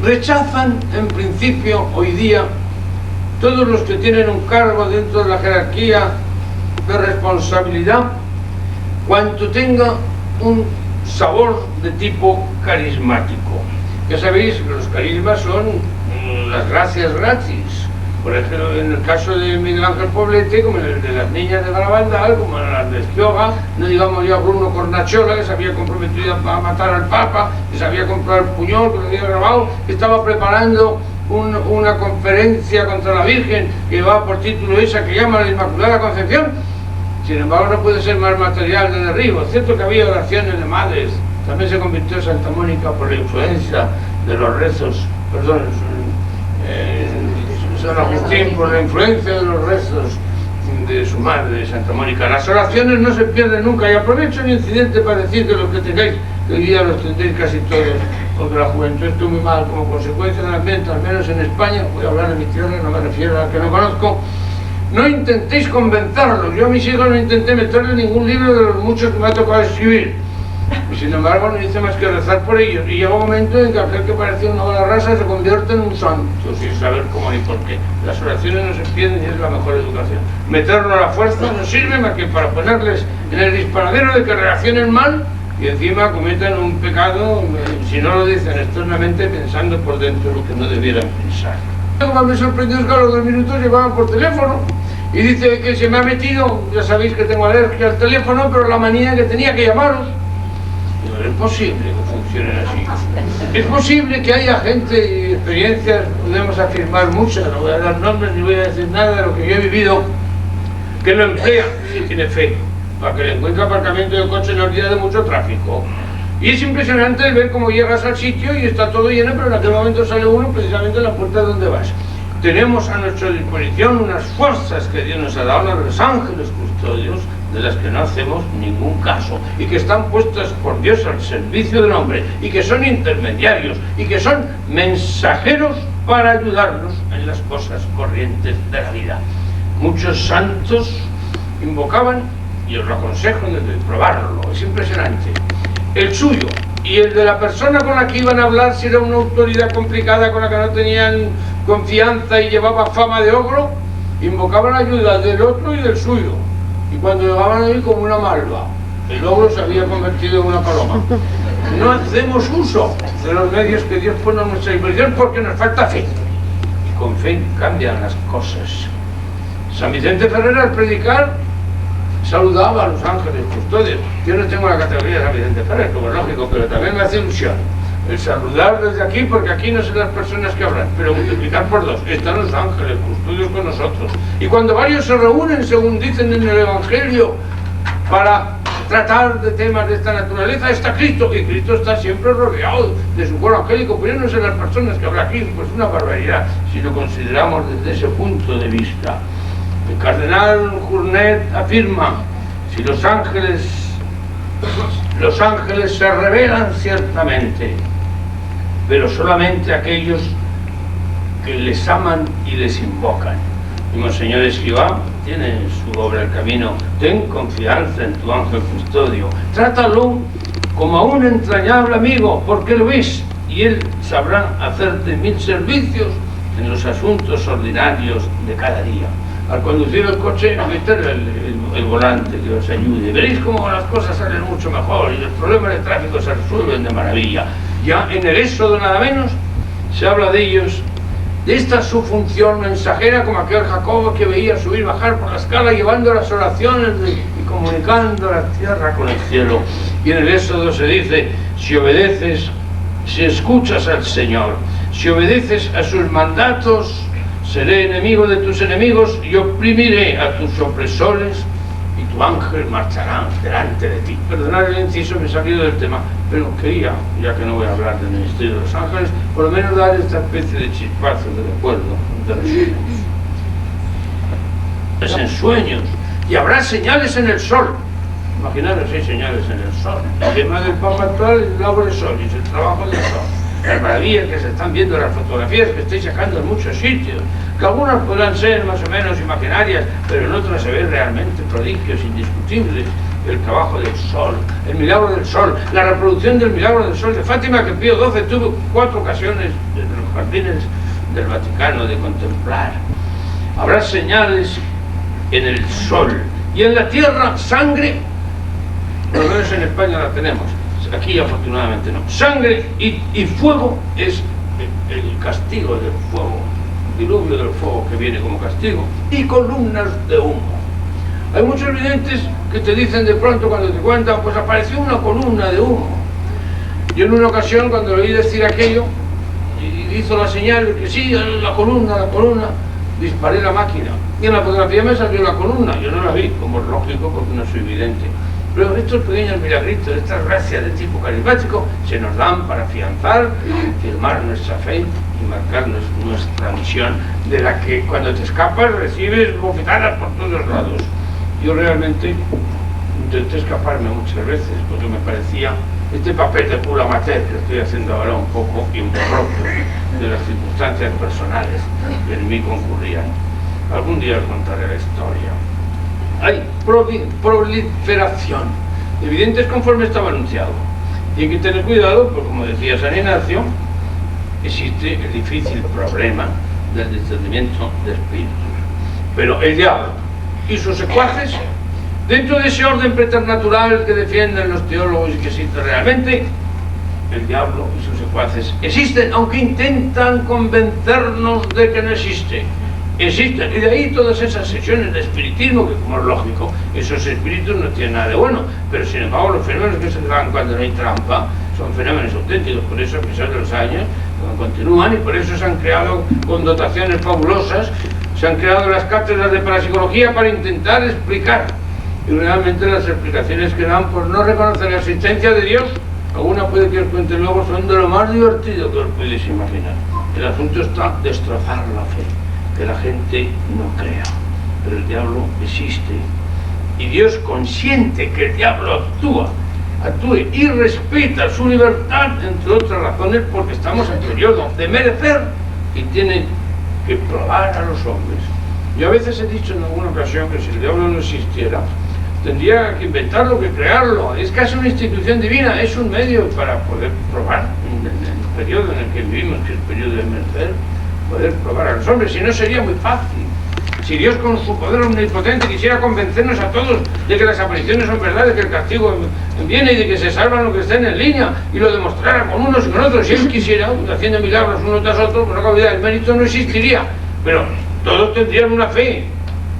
Rechazan, en principio, hoy día, todos los que tienen un cargo dentro de la jerarquía de responsabilidad, cuanto tenga un sabor de tipo carismático. Ya sabéis que los carismas son las gracias gratis. Por ejemplo, en el caso de Miguel Ángel Poblete, como en el de las niñas de Garabandal, como en las de Esquioga, no digamos ya Bruno Cornachola, que se había comprometido a matar al Papa, que se había comprado el puñal, que lo había grabado, que estaba preparando una conferencia contra la Virgen, que va por título esa que llama la Inmaculada Concepción. Sin embargo, no puede ser más material de derribo. Es cierto que había oraciones de madres, también se convirtió Santa Mónica por la influencia de los rezos, perdón, San Agustín por la influencia de los rezos de su madre, Santa Mónica. Las oraciones no se pierden nunca, y aprovecho el incidente para decir que los que tengáis, que hoy día los tendréis casi todos, porque la juventud estuvo muy mal como consecuencia del ambiente, al menos en España, voy a hablar de mi tierra, no me refiero a la que no conozco. No intentéis convencerlos. Yo a mis hijos no intenté meterle ningún libro de los muchos que me ha tocado escribir. Y sin embargo no hice más que rezar por ellos. Y llega un momento en que aquel que parecía una buena raza se convierte en un santo, sin saber cómo ni por qué. Las oraciones no se pierden y es la mejor educación. Meterlo a la fuerza no sirve más que para ponerles en el disparadero de que reaccionen mal y encima cometan un pecado, si no lo dicen externamente, pensando por dentro lo que no debieran pensar. Lo que me sorprendió es que a los 2 minutos llevaban por teléfono y dice que se me ha metido, ya sabéis que tengo alergia al teléfono, pero la manía que tenía que llamaros. Digo, es posible que funcionen así. Es posible que haya gente y experiencias, podemos afirmar muchas, no voy a dar nombres ni voy a decir nada de lo que yo he vivido, que lo emplea si tiene fe, para que le encuentre aparcamiento de coche en los días de mucho tráfico. Y es impresionante ver cómo llegas al sitio y está todo lleno, pero en aquel momento sale uno precisamente en la puerta donde vas. Tenemos a nuestra disposición unas fuerzas que Dios nos ha dado, los ángeles custodios, de las que no hacemos ningún caso, y que están puestas por Dios al servicio del hombre, y que son intermediarios, y que son mensajeros para ayudarnos en las cosas corrientes de la vida. Muchos santos invocaban, y os lo aconsejo de probarlo, es impresionante, el suyo y el de la persona con la que iban a hablar, si era una autoridad complicada con la que no tenían confianza y llevaba fama de ogro, invocaban la ayuda del otro y del suyo. Y cuando llegaban ahí como una malva, el ogro se había convertido en una paloma. No hacemos uso de los medios que Dios pone a nuestra disposición porque nos falta fe. Y con fe cambian las cosas. San Vicente Ferrer, al predicar, saludaba a los ángeles custodios. Yo no tengo la categoría de San Vicente Ferrer, como es lógico, pero también me hace ilusión el saludar desde aquí, porque aquí no son las personas que hablan, pero multiplicar por 2. Están los ángeles custodios con nosotros. Y cuando varios se reúnen, según dicen en el Evangelio, para tratar de temas de esta naturaleza, está Cristo, y Cristo está siempre rodeado de su coro angélico, pero no son las personas que hablan aquí, pues una barbaridad, si lo consideramos desde ese punto de vista. El cardenal Journet afirma, si los ángeles se revelan ciertamente, pero solamente aquellos que les aman y les invocan. Y Monseñor Escrivá tiene en su obra El Camino: ten confianza en tu ángel custodio, trátalo como a un entrañable amigo, porque lo ves, y él sabrá hacerte 1000 servicios en los asuntos ordinarios de cada día. Al conducir el coche, meter el volante que os ayude. Veréis cómo las cosas salen mucho mejor y los problemas de tráfico se resuelven de maravilla. Ya en el Éxodo nada menos se habla de ellos, de esta su función mensajera, como aquel Jacobo que veía subir, bajar por la escala llevando las oraciones y comunicando la tierra con el cielo. Y en el Éxodo se dice, si obedeces, si escuchas al Señor, si obedeces a sus mandatos, seré enemigo de tus enemigos y oprimiré a tus opresores y tu ángel marchará delante de ti. Perdonad el inciso, me he salido del tema, pero quería, ya que no voy a hablar del ministerio de los ángeles, por lo menos dar esta especie de chispazo de recuerdo de los sueños. Es en sueños, y habrá señales en el sol. Imaginaros, hay señales en el sol. El tema del Papa actual es el lago del sol y es el trabajo del sol. Las maravillas que se están viendo en las fotografías que estáis sacando en muchos sitios, que algunas podrán ser más o menos imaginarias, pero en otras se ven realmente prodigios indiscutibles. el trabajo del sol, el milagro del sol, la reproducción del milagro del sol de Fátima, que Pío XII tuvo 4 ocasiones en los jardines del Vaticano de contemplar. Habrá señales en el sol y en la tierra, sangre, por lo menos en España la tenemos, aquí afortunadamente no, sangre y fuego es el castigo del fuego, el diluvio del fuego que viene como castigo, y columnas de humo. Hay muchos videntes que te dicen de pronto cuando te cuentan, pues apareció una columna de humo. Yo en una ocasión, cuando le oí decir aquello, y hizo la señal de que sí, la columna, disparé la máquina. Y en la fotografía me salió la columna, yo no la vi, como es lógico, porque no soy vidente. Pero estos pequeños milagritos, estas gracias de tipo carismático, se nos dan para afianzar, firmar nuestra fe y marcar nuestra misión, de la que cuando te escapas recibes bofetadas por todos lados. Yo realmente intenté escaparme muchas veces, porque me parecía este papel de pura mater que estoy haciendo ahora un poco impropio de las circunstancias personales que en mí concurrían. Algún día os contaré la historia. Hay proliferación de videntes conforme estaba anunciado. Y hay que tener cuidado, porque como decía San Ignacio, existe el difícil problema del discernimiento de espíritus. Pero el diablo y sus secuaces, dentro de ese orden preternatural que defienden los teólogos y que existe realmente, el diablo y sus secuaces existen, aunque intentan convencernos de que no existe. Existen, y de ahí todas esas sesiones de espiritismo, que como es lógico, esos espíritus no tienen nada de bueno, pero sin embargo los fenómenos que se dan cuando no hay trampa son fenómenos auténticos. Por eso, a pesar de los años, continúan, y por eso se han creado con dotaciones fabulosas, se han creado las cátedras de parapsicología para intentar explicar, y realmente las explicaciones que dan por no reconocer la existencia de Dios, alguna puede que os cuente luego, son de lo más divertido que os podéis imaginar. El asunto está en destrozar la fe, que la gente no crea, pero el diablo existe, y Dios consiente que el diablo actúe y respeta su libertad, entre otras razones, porque estamos en periodo de merecer y tiene que probar a los hombres. Yo a veces he dicho en alguna ocasión que si el diablo no existiera, tendría que inventarlo, que crearlo. Es casi una institución divina, es un medio para poder probar en el periodo en el que vivimos, que es el periodo de merecer, poder probar a los hombres. Si no, sería muy fácil. Si Dios con su poder omnipotente quisiera convencernos a todos de que las apariciones son verdades, que el castigo viene y de que se salvan los que estén en línea, y lo demostrara con unos y con otros, si Él quisiera, haciendo milagros uno tras otro, pues la cavidad del mérito no existiría. Pero todos tendrían una fe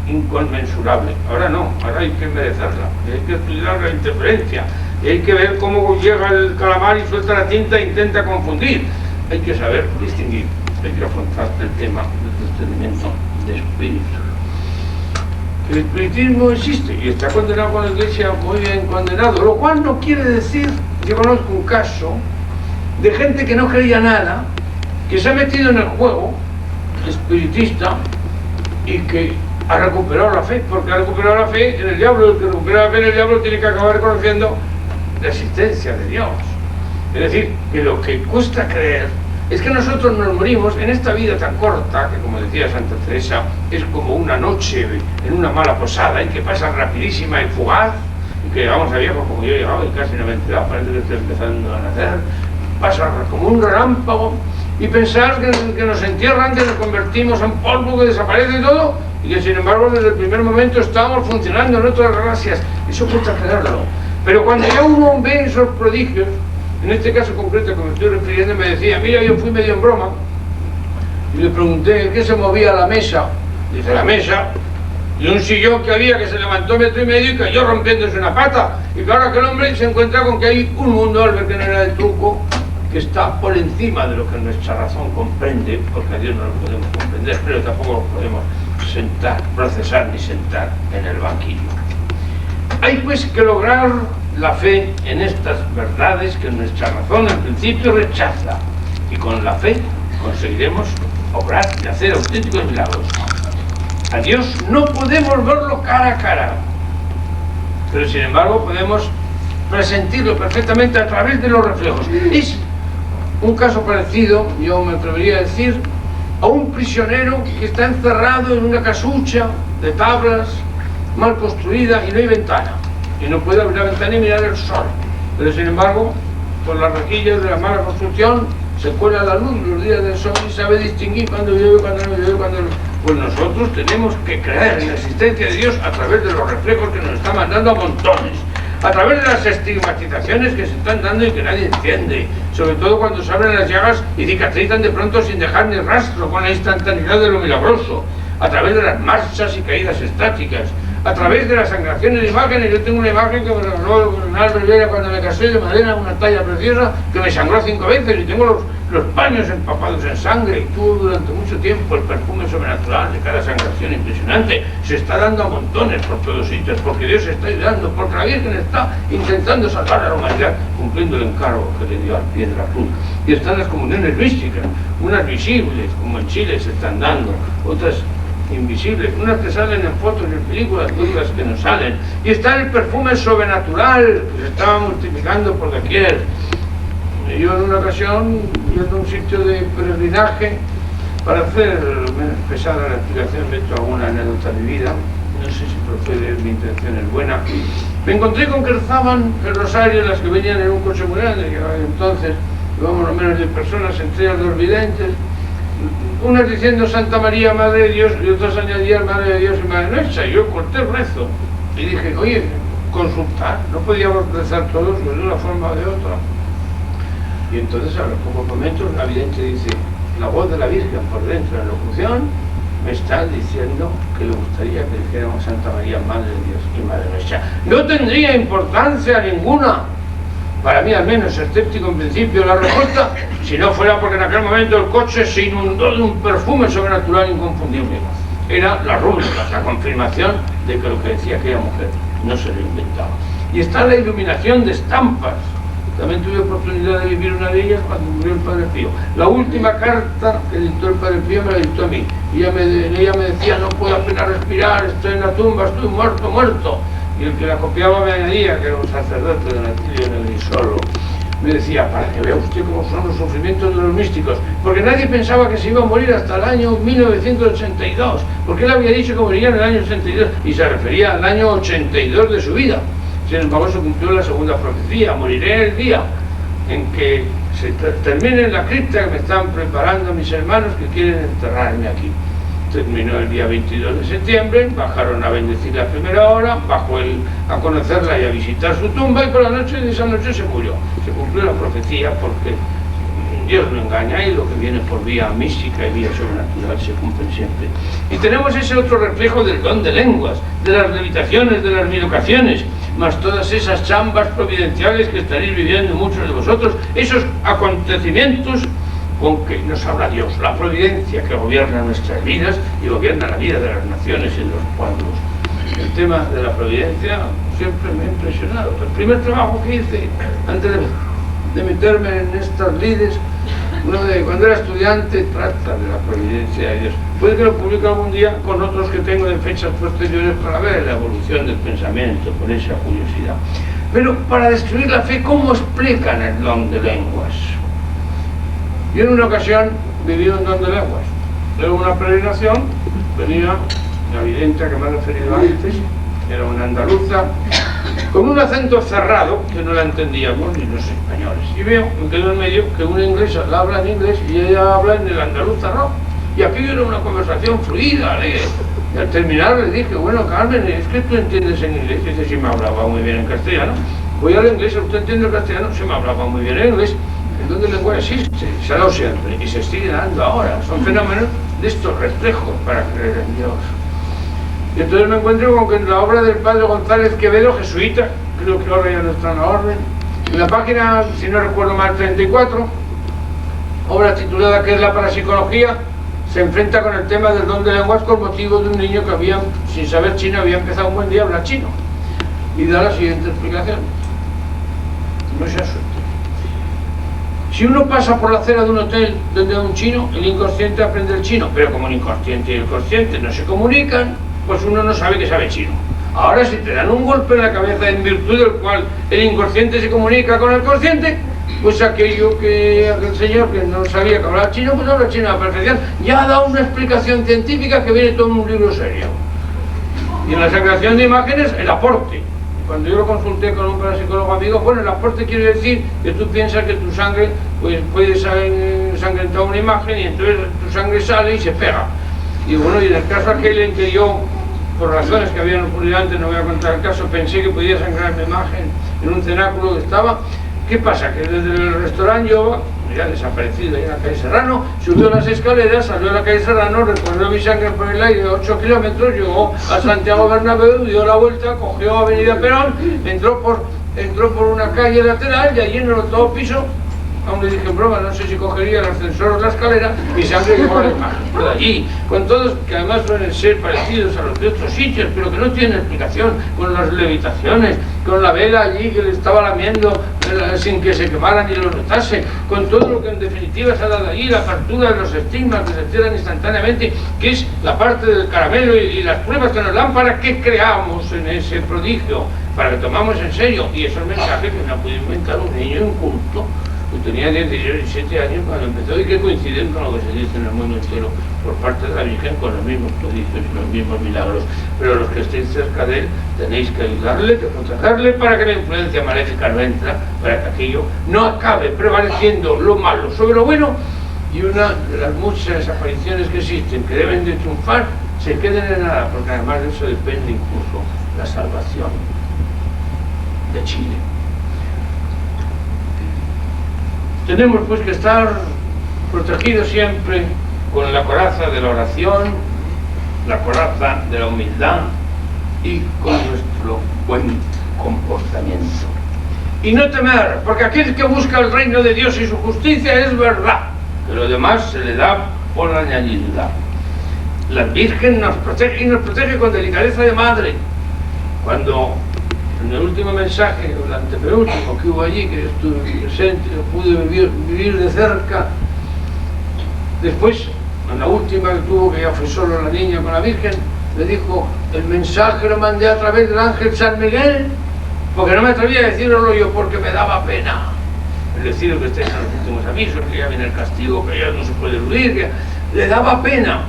inconmensurable. Ahora no, ahora hay que merecerla, hay que estudiar la interferencia, y hay que ver cómo llega el calamar y suelta la tinta e intenta confundir. Hay que saber distinguir, hay que afrontar el tema del discernimiento de espíritus. El espiritismo existe y está condenado con la Iglesia, muy bien condenado, lo cual no quiere decir, yo conozco un caso de gente que no creía nada, que se ha metido en el juego espiritista y que ha recuperado la fe, porque ha recuperado la fe en el diablo. El que recupera la fe en el diablo tiene que acabar reconociendo la existencia de Dios. Es decir, que lo que cuesta creer es que nosotros nos morimos en esta vida tan corta, que como decía Santa Teresa, es como una noche en una mala posada, y que pasa rapidísima y fugaz, y que llegamos a viejos como yo he llegado y casi no me he enterado, parece que estoy empezando a nacer, pasa como un relámpago, y pensar que nos entierran, que nos convertimos en polvo, que desaparece todo, y que sin embargo desde el primer momento estamos funcionando en otras gracias. Eso cuesta creerlo. Pero cuando ya uno ve esos prodigios, en este caso concreto que me estoy refiriendo, me decía, mira, yo fui medio en broma, y le pregunté, ¿qué se movía la mesa? Dice, la mesa, y un sillón que había que se levantó 1,5 metros y cayó rompiéndose una pata. Y claro que el hombre se encuentra con que hay un mundo, al ver que no era el truco, que está por encima de lo que nuestra razón comprende, porque a Dios no lo podemos comprender, pero tampoco lo podemos sentar, procesar ni sentar en el banquillo. Hay pues que lograr la fe en estas verdades que nuestra razón en principio rechaza, y con la fe conseguiremos obrar y hacer auténticos milagros. A Dios no podemos verlo cara a cara, pero sin embargo podemos presentirlo perfectamente a través de los reflejos. Es un caso parecido, yo me atrevería a decir, a un prisionero que está encerrado en una casucha de tablas mal construida y no hay ventana. y no puede abrir la ventana y mirar el sol. Pero sin embargo, por las rejillas de la mala construcción se cuela la luz los días del sol y sabe distinguir cuando llueve, cuando no llueve, cuando no. Pues nosotros tenemos que creer en la existencia de Dios a través de los reflejos que nos está mandando a montones, a través de las estigmatizaciones que se están dando y que nadie entiende, sobre todo cuando se abren las llagas y cicatrizan de pronto sin dejar ni rastro, con la instantaneidad de lo milagroso, a través de las marchas y caídas estáticas, a través de las sangraciones de imágenes. Yo tengo una imagen que me regaló Albert Rivera cuando me casé, de madera, una talla preciosa, que me sangró 5 veces, y tengo los paños empapados en sangre, y tuvo durante mucho tiempo el perfume sobrenatural de cada sangración impresionante. Se está dando a montones por todos sitios, porque Dios está ayudando, porque la Virgen está intentando salvar a la humanidad, cumpliendo el encargo que le dio al pie de la cruz. Y están las comuniones místicas, unas visibles, como en Chile se están dando, otras invisibles, unas que salen en fotos y en películas, otras que no salen. Y está el perfume sobrenatural que se estaba multiplicando por doquier. Yo en una ocasión, yendo a un sitio de peregrinaje, para hacer menos pesada la explicación, meto alguna anécdota de vida, no sé si procede, mi intención es buena, me encontré con que rezaban el rosario las que venían en un coche muy grande, que entonces íbamos a menos 10 personas, entre ellas 2 videntes, unas diciendo Santa María, Madre de Dios, y otras añadían Madre de Dios y Madre Nuestra. Y yo corté el rezo y dije, oye, consultar, no podíamos rezar todos pues, de una forma o de otra. Y entonces a los pocos momentos la vidente dice, la voz de la Virgen por dentro de la locución me está diciendo que le gustaría que dijéramos Santa María, Madre de Dios y Madre Nuestra. No tendría importancia ninguna, para mí al menos escéptico en principio, la respuesta, si no fuera porque en aquel momento el coche se inundó de un perfume sobrenatural inconfundible. Era la rúbrica, la confirmación de que lo que decía aquella mujer no se lo inventaba. Y está la iluminación de estampas. También tuve oportunidad de vivir una de ellas cuando murió el Padre Pío. La última carta que dictó el Padre Pío me la dictó a mí. Y ella me decía, no puedo apenas respirar, estoy en la tumba, estoy muerto, muerto. Y el que la copiaba me añadía, que era un sacerdote de Natilio Negrisolo, me decía, para que vea usted cómo son los sufrimientos de los místicos, porque nadie pensaba que se iba a morir hasta el año 1982, porque él había dicho que moriría en el año 82, y se refería al año 82 de su vida. Sin embargo, se cumplió la segunda profecía, moriré el día en que se termine la cripta que me están preparando mis hermanos que quieren enterrarme aquí. Terminó el día 22 de septiembre, bajaron a bendecir a primera hora, bajó él a conocerla y a visitar su tumba, y por la noche de esa noche se murió. Se cumplió la profecía porque Dios no engaña y lo que viene por vía mística y vía sobrenatural se cumple siempre. Y tenemos ese otro reflejo del don de lenguas, de las levitaciones, de las bilocaciones, más todas esas chambas providenciales que estaréis viviendo muchos de vosotros, esos acontecimientos con que nos habla Dios, la providencia que gobierna nuestras vidas y gobierna la vida de las naciones y de los pueblos. El tema de la providencia siempre me ha impresionado. El primer trabajo que hice antes de meterme en estas lides, cuando era estudiante, trata de la providencia de Dios. Puede que lo publique algún día con otros que tengo de fechas posteriores para ver la evolución del pensamiento, con esa curiosidad. Pero para describir la fe, ¿cómo explican el don de lenguas? Yo en una ocasión viví un don de lenguas. Luego una peregrinación, venía la vidente que me he referido antes, era una andaluza, con un acento cerrado que no la entendíamos ni los españoles. Y veo, me quedo en medio, que una inglesa la habla en inglés y ella habla en el andaluz cerrado. Y aquello era una conversación fluida, alegre. Y al terminar le dije, bueno, Carmen, es que tú entiendes en inglés. Y dice, sí, me hablaba muy bien en castellano. Voy al inglés, ¿usted entiende el castellano? Sí, me hablaba muy bien en inglés. El don de lenguaje existe, se ha dado siempre y se sigue dando ahora. Son fenómenos de estos reflejos para creer en Dios. Y entonces me encuentro con que en la obra del padre González Quevedo, jesuita, creo que ahora ya no está en la orden, en la página, si no recuerdo mal, 34, obra titulada ¿Qué es la parapsicología?, se enfrenta con el tema del don de lenguas con motivo de un niño que había, sin saber chino, había empezado un buen día a hablar chino. Y da la siguiente explicación. No se asuste. Si uno pasa por la acera de un hotel donde hay un chino, el inconsciente aprende el chino, pero como el inconsciente y el consciente no se comunican, pues uno no sabe que sabe chino. Ahora, si te dan un golpe en la cabeza en virtud del cual el inconsciente se comunica con el consciente, pues aquel señor que no sabía que hablaba chino, pues habla chino a la perfección. Ya ha dado una explicación científica que viene todo en un libro serio. Y en la sacación de imágenes, el aporte. cuando yo lo consulté con un parapsicólogo amigo, bueno, el aporte quiere decir que tú piensas que tu sangre pues puede ensangrentar una imagen y entonces tu sangre sale y se pega. Y bueno, y en el caso aquel en que yo, por razones que habían ocurrido antes, no voy a contar el caso, pensé que podía sangrar mi imagen en un cenáculo que estaba. ¿Qué pasa? Que desde el restaurante yo, ya desaparecido ahí en la calle Serrano, subió las escaleras, salió a la calle Serrano, recorrió mi sangre por el aire 8 kilómetros, llegó a Santiago Bernabéu, dio la vuelta, cogió Avenida Perón, entró por una calle lateral y allí en el octavo piso, aún le dije en broma, no sé si cogería el ascensor o la escalera, mi sangre llegó a la imagen por allí, con todos que además suelen ser parecidos a los de otros sitios, pero que no tienen explicación, con las levitaciones, con la vela allí que le estaba lamiendo sin que se quemara ni lo notase, con todo lo que en definitiva se ha dado allí, la apertura de los estigmas que se cierran instantáneamente, que es la parte del caramelo y las pruebas que nos dan para que creamos en ese prodigio, para que tomamos en serio, y esos mensajes que me ha podido inventar un niño inculto. Yo tenía 17 años cuando empezó, y que coinciden con lo que se dice en el mundo entero por parte de la Virgen, con los mismos prodigios y los mismos milagros. Pero los que estéis cerca de él tenéis que ayudarle, que protegerle para que la influencia maléfica no entra, para que aquello no acabe prevaleciendo lo malo sobre lo bueno, y una de las muchas apariciones que existen que deben de triunfar se queden en nada, porque además de eso depende incluso la salvación de Chile. Tenemos pues que estar protegidos siempre con la coraza de la oración, la coraza de la humildad y con nuestro buen comportamiento. Y no temer, porque aquel que busca el reino de Dios y su justicia es verdad, que lo demás se le da por añadidura. La Virgen nos protege y nos protege con delicadeza de madre. Cuando en el último mensaje, o el antepenúltimo que hubo allí, que estuve presente, pude vivir de cerca, después, en la última que tuvo, que ya fue solo la niña con la Virgen, le dijo, el mensaje lo mandé a través del ángel San Miguel, porque no me atrevía a decirlo yo, porque me daba pena. Es decir, que estáis en los últimos avisos, que ya viene el castigo, que ya no se puede eludir, que le daba pena.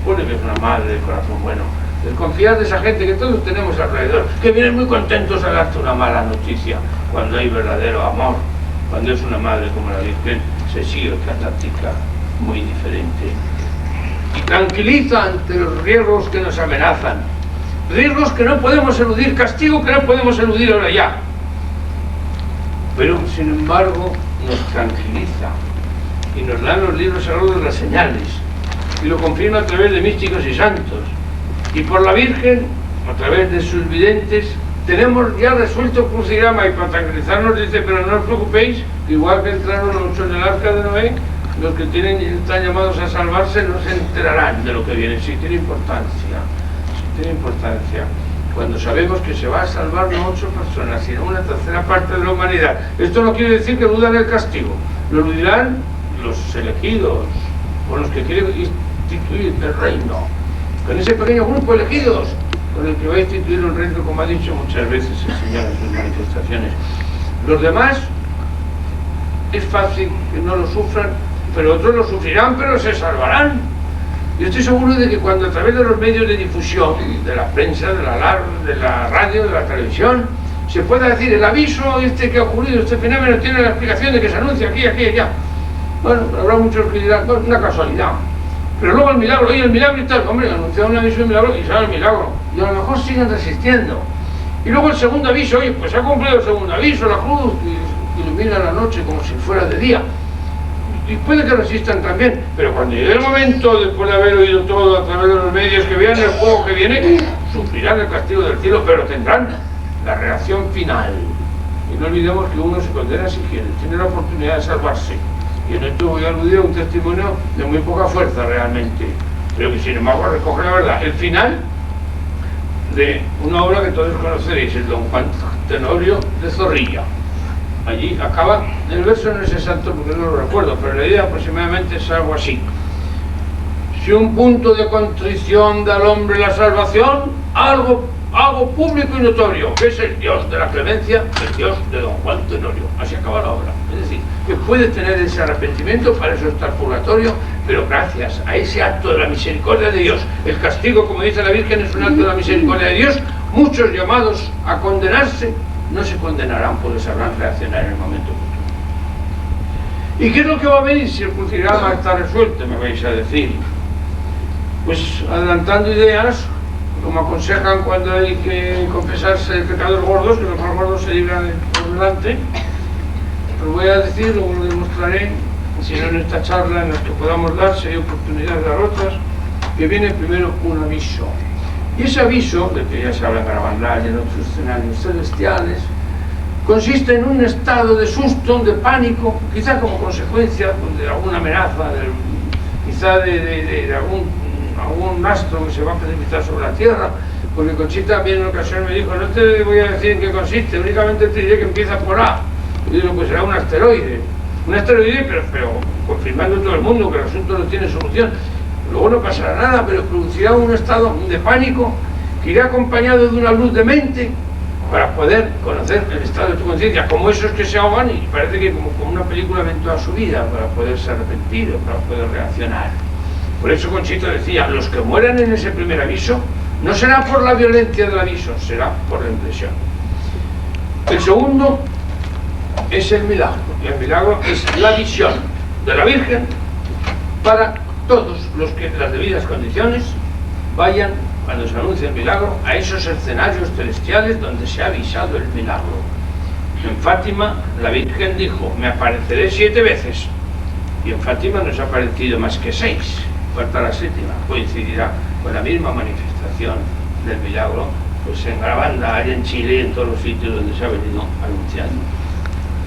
Supone que es una madre de corazón bueno. Desconfiar de esa gente que todos tenemos alrededor, que vienen muy contentos a darte una mala noticia, cuando hay verdadero amor, cuando es una madre como la Virgen, se sigue otra táctica muy diferente. Y tranquiliza ante los riesgos que nos amenazan, riesgos que no podemos eludir, castigo que no podemos eludir ahora ya. Pero, sin embargo, nos tranquiliza y nos dan los libros sagrados las señales, y lo confirma a través de místicos y santos. Y por la Virgen, a través de sus videntes, tenemos ya resuelto el crucigrama, y para tranquilizarnos dice, pero no os preocupéis, que igual que entraron los 8 en el arca de Noé, los que están llamados a salvarse no se enterarán de lo que viene. Sí tiene importancia, sí tiene importancia. Cuando sabemos que se va a salvar no 8 personas, sino una tercera parte de la humanidad. Esto no quiere decir que eludan el castigo, lo eludirán los elegidos, o los que quieren instituir el reino. Con ese pequeño grupo de elegidos, con el que va a instituir un reino, como ha dicho muchas veces el Señor en sus manifestaciones. Los demás, es fácil que no lo sufran, pero otros lo sufrirán, pero se salvarán. Yo estoy seguro de que cuando a través de los medios de difusión, de la prensa, de la radio, de la televisión, se pueda decir, el aviso este que ha ocurrido, este fenómeno, tiene la explicación de que se anuncia aquí, aquí, allá. Bueno, habrá muchos que dirán, bueno, una casualidad. Pero luego el milagro, oye, el milagro y tal, hombre, anunciaron un aviso de milagro y sale el milagro. Y a lo mejor siguen resistiendo. Y luego el segundo aviso, oye, pues se ha cumplido el segundo aviso, la cruz ilumina la noche como si fuera de día. Y puede que resistan también, pero cuando llegue el momento, después de haber oído todo a través de los medios, que vean el fuego que viene, sufrirán el castigo del cielo, pero tendrán la reacción final. Y no olvidemos que uno se condena si quiere, tiene la oportunidad de salvarse. Y en esto voy a aludir a un testimonio de muy poca fuerza realmente, pero que sin embargo recoge la verdad. El final de una obra que todos conoceréis, el Don Juan Tenorio de Zorrilla. Allí acaba, el verso no es exacto porque no lo recuerdo, pero la idea aproximadamente es algo así. Si un punto de contrición da al hombre la salvación, hago público y notorio, que es el Dios de la clemencia, el Dios de Don Juan Tenorio. Así acaba la obra. Es decir, que puede tener ese arrepentimiento, para eso está el purgatorio, pero gracias a ese acto de la misericordia de Dios, el castigo, como dice la Virgen, es un acto de la misericordia de Dios, muchos llamados a condenarse no se condenarán porque sabrán reaccionar en el momento oportuno. ¿Y qué es lo que va a venir si el crucigrama está resuelto? Me vais a decir. Pues adelantando ideas, como aconsejan cuando hay que confesarse pecados gordos, que los más gordos se libran por delante. Os voy a decir, luego lo demostraré, si no en esta charla, en las que podamos dar, si hay oportunidad de dar otras, que viene primero un aviso. Y ese aviso, de que ya se habla en Garabandal y en otros escenarios celestiales, consiste en un estado de susto, de pánico, quizá como consecuencia de alguna amenaza, quizá de algún astro que se va a precipitar sobre la Tierra, porque Conchita también en una ocasión me dijo, no te voy a decir en qué consiste, únicamente te diré que empieza por A. Y digo, pues será un asteroide, pero confirmando todo el mundo que el asunto no tiene solución. Luego no pasará nada, pero producirá un estado de pánico que irá acompañado de una luz de mente para poder conocer el estado de tu conciencia, como esos que se ahogan y parece que como una película ven toda su vida para poderse arrepentir o para poder reaccionar. Por eso Conchita decía, los que mueran en ese primer aviso no será por la violencia del aviso, será por la impresión. El segundo es el milagro, y el milagro es la visión de la Virgen para todos los que en las debidas condiciones vayan, cuando se anuncie el milagro, a esos escenarios celestiales donde se ha avisado el milagro. En Fátima la Virgen dijo, me apareceré 7 veces, y en Fátima no se ha aparecido más que 6, falta la 7ª, coincidirá con la misma manifestación del milagro, pues en Garabandal, en Chile y en todos los sitios donde se ha venido anunciando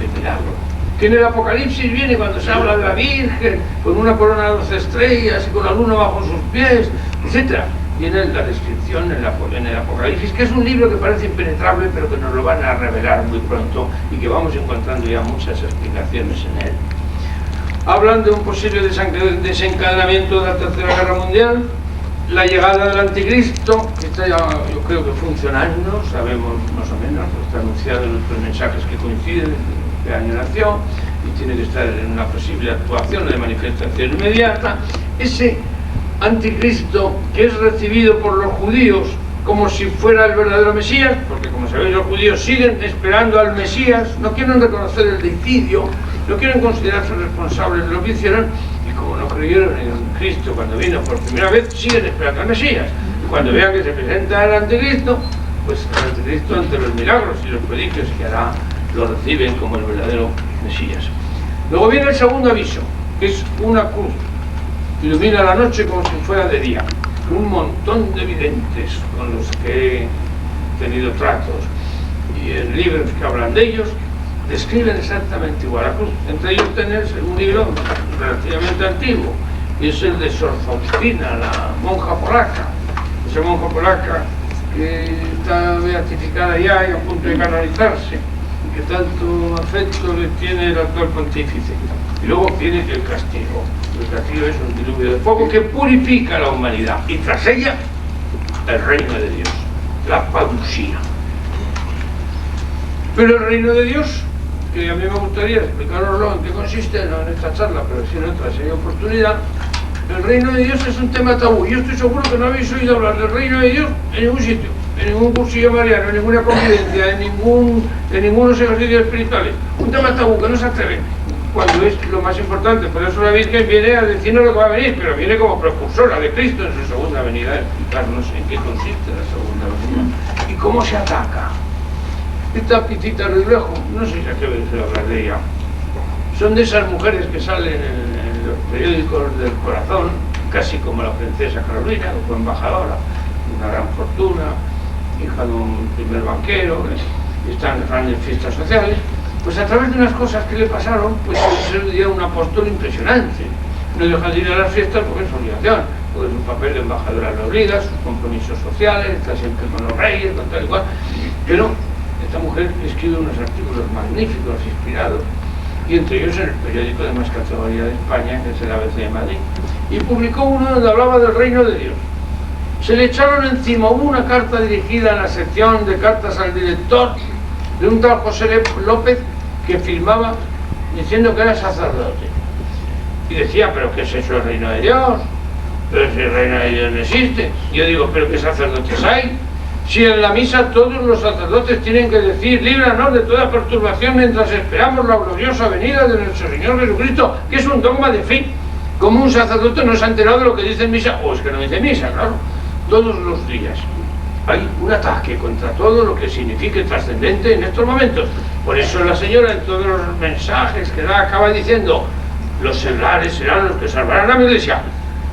el milagro. Que en el Apocalipsis viene cuando se habla de la Virgen, con una corona de 12 estrellas y con la luna bajo sus pies, etc. Viene la descripción en el Apocalipsis, que es un libro que parece impenetrable, pero que nos lo van a revelar muy pronto y que vamos encontrando ya muchas explicaciones en él. Hablan de un posible desencadenamiento de la Tercera Guerra Mundial, la llegada del Anticristo, que está ya, yo creo que funcionando, sabemos más o menos, está anunciado en nuestros mensajes que coinciden de año nació y tiene que estar en una posible actuación de manifestación inmediata. Ese Anticristo que es recibido por los judíos como si fuera el verdadero Mesías, porque como sabéis los judíos siguen esperando al Mesías, no quieren reconocer el deicidio, no quieren considerarse responsables de lo que hicieron, y como no creyeron en Cristo cuando vino por primera vez, siguen esperando al Mesías. Y cuando vean que se presenta el Anticristo, pues el Anticristo ante los milagros y los prodigios que hará, lo reciben como el verdadero Mesías. Luego viene el segundo aviso, que es una cruz, ilumina la noche como si fuera de día. Un montón de videntes con los que he tenido tratos y en libros que hablan de ellos describen exactamente igual a cruz. Entre ellos tenéis un libro relativamente antiguo, y es el de Sor Faustina, la monja polaca. Esa monja polaca que está beatificada ya y a punto de canonizarse, y que tanto afecto le tiene el actual pontífice. Y luego viene el castigo. El castigo es un diluvio de fuego que purifica a la humanidad, y tras ella el reino de Dios, la parusía. Pero el reino de Dios, que a mí me gustaría explicaroslo en qué consiste, no en esta charla, pero si en otra si hay oportunidad, el reino de Dios es un tema tabú. Yo estoy seguro que no habéis oído hablar del reino de Dios en ningún sitio, en ningún cursillo mariano, en ninguna convivencia, en ningunos ejercicios espirituales. Un tema tabú que no se atreve, cuando es lo más importante. Por eso la Virgen viene a decirnos lo que va a venir, pero viene como precursora de Cristo en su segunda venida, a explicarnos en qué consiste la segunda venida y cómo se ataca. Esta Pitita Rilejo, no sé si atreven a hablar de ella, son de esas mujeres que salen en los periódicos del corazón, casi como la princesa Carolina, que fue embajadora, una gran fortuna, hija de un primer banquero, y están en grandes fiestas sociales. Pues a través de unas cosas que le pasaron, pues se le dio un apóstol impresionante. No deja de ir a las fiestas porque es obligación, porque su papel de embajadora lo obliga, sus compromisos sociales, está siempre con los reyes, con tal y cual. Pero esta mujer escribe unos artículos magníficos, inspirados, y entre ellos en el periódico de más categoría de España, que es el ABC de Madrid, y publicó uno donde hablaba del reino de Dios. Se le echaron encima, hubo una carta dirigida a la sección de cartas al director de un tal José López, que firmaba diciendo que era sacerdote. Y decía, pero ¿qué es eso el reino de Dios? Pero si el reino de Dios no existe. Yo digo, pero ¿qué sacerdotes hay? Si en la misa todos los sacerdotes tienen que decir: líbranos de toda perturbación mientras esperamos la gloriosa venida de nuestro Señor Jesucristo, que es un dogma de fe. ¿Cómo un sacerdote no se ha enterado de lo que dice en misa? O es que no dice misa, claro. Todos los días hay un ataque contra todo lo que signifique trascendente en estos momentos. Por eso la señora en todos los mensajes que da acaba diciendo: los seglares serán los que salvarán a mi iglesia.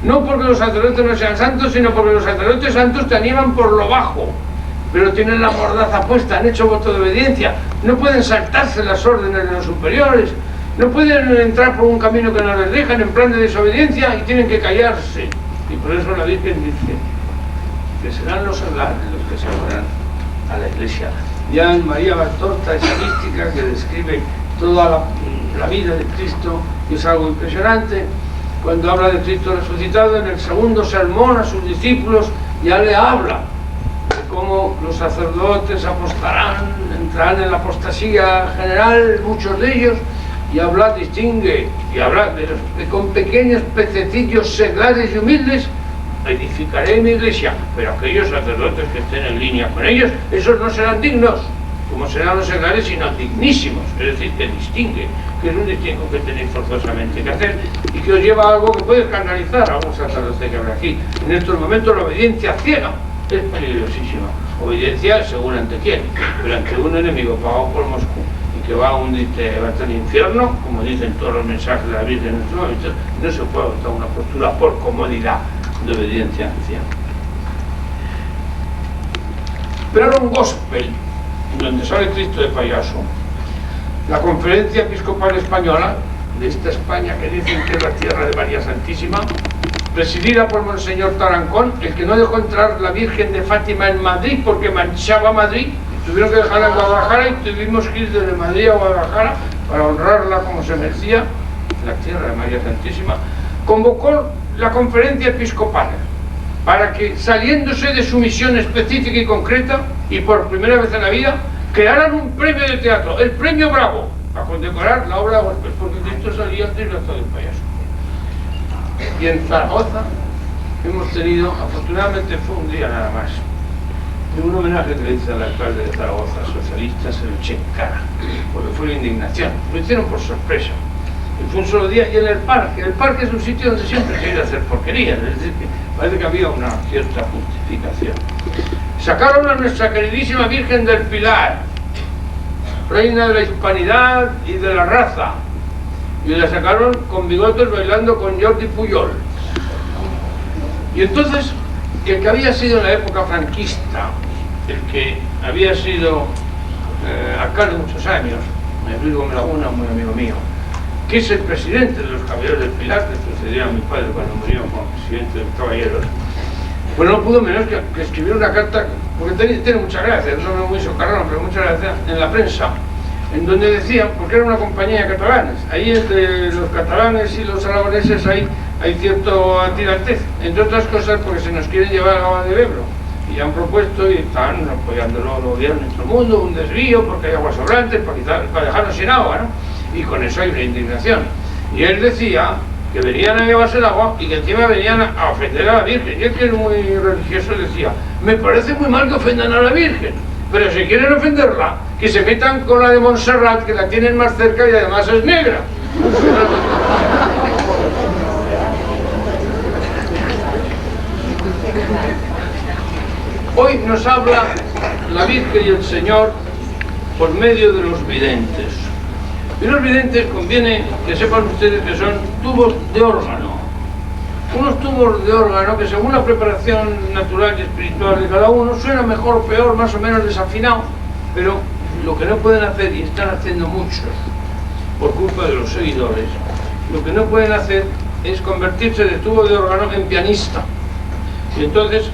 No porque los sacerdotes no sean santos, sino porque los sacerdotes santos te animan por lo bajo, pero tienen la mordaza puesta, han hecho voto de obediencia, no pueden saltarse las órdenes de los superiores, no pueden entrar por un camino que no les dejan en plan de desobediencia y tienen que callarse. Y por eso la Virgen dice que serán los seglares los que salvarán a la iglesia. Ya en María Valtorta, esa mística que describe toda la vida de Cristo, y es algo impresionante, cuando habla de Cristo resucitado, en el segundo sermón a sus discípulos ya le habla de cómo los sacerdotes apostarán, entrarán en la apostasía general, muchos de ellos, y habla, distingue, y habla de con pequeños pececillos seglares y humildes edificaré mi iglesia, pero aquellos sacerdotes que estén en línea con ellos, esos no serán dignos, como serán los seglares, sino dignísimos. Es decir, que distingue, que es un distingo que tenéis forzosamente que hacer y que os lleva a algo que puede escandalizar a algún sacerdote que habrá aquí. En estos momentos la obediencia ciega es peligrosísima. Obediencia según ante quién, pero ante un enemigo pagado por Moscú y que va a hundirte hasta el infierno, como dicen todos los mensajes de la Virgen en estos momentos, no se puede adoptar una postura por comodidad de obediencia anciana. Pero era un gospel donde sale Cristo de payaso. La Conferencia Episcopal Española, de esta España que dicen que es la tierra de María Santísima, presidida por Monseñor Tarancón, el que no dejó entrar la Virgen de Fátima en Madrid porque manchaba Madrid, y tuvieron que dejarla en Guadalajara y tuvimos que ir desde Madrid a Guadalajara para honrarla como se merecía, la tierra de María Santísima, convocó la Conferencia Episcopal para que, saliéndose de su misión específica y concreta, y por primera vez en la vida, crearan un premio de teatro, el Premio Bravo, a condecorar la obra de Gospel, porque de esto salía el disfrazado del payaso. Y en Zaragoza hemos tenido, afortunadamente fue un día nada más, de un homenaje que le hice al alcalde de Zaragoza, socialista, se lo eché en cara, porque fue la indignación. Lo hicieron por sorpresa. Y fue un solo día, y en el parque es un sitio donde siempre se ha ido a hacer porquerías, es decir, que parece que había una cierta justificación. Sacaron a nuestra queridísima Virgen del Pilar, reina de la hispanidad y de la raza, y la sacaron con bigotes bailando con Jordi Pujol. Y entonces, el que había sido en la época franquista, el que había sido alcalde muchos años, Luis Gómez Laguna, muy amigo mío, que es el presidente de los Caballeros del Pilar, que sucedió a mi padre cuando murió como presidente de los Caballeros, pues no pudo menos que escribir una carta, porque tiene mucha gracia, no muy socarrón, pero mucha gracia, en la prensa, en donde decían, porque era una compañía de catalanes, ahí entre los catalanes y los aragoneses hay cierto tirantez, entre otras cosas porque se nos quieren llevar a agua del Ebro, y han propuesto y están apoyándolo el gobierno en todo el mundo, un desvío porque hay aguas sobrantes, para dejarnos sin agua, ¿no? Y con eso hay una indignación. Y él decía que venían a llevarse el agua y que encima venían a ofender a la Virgen. Y él, que es muy religioso, decía: me parece muy mal que ofendan a la Virgen, pero si quieren ofenderla, que se metan con la de Montserrat, que la tienen más cerca y además es negra. Hoy nos habla la Virgen y el Señor por medio de los videntes. Y los videntes, conviene que sepan ustedes que son tubos de órgano. Unos tubos de órgano que, según la preparación natural y espiritual de cada uno, suena mejor o peor, más o menos desafinado, pero lo que no pueden hacer, y están haciendo muchos por culpa de los seguidores, lo que no pueden hacer es convertirse de tubo de órgano en pianista. Y entonces,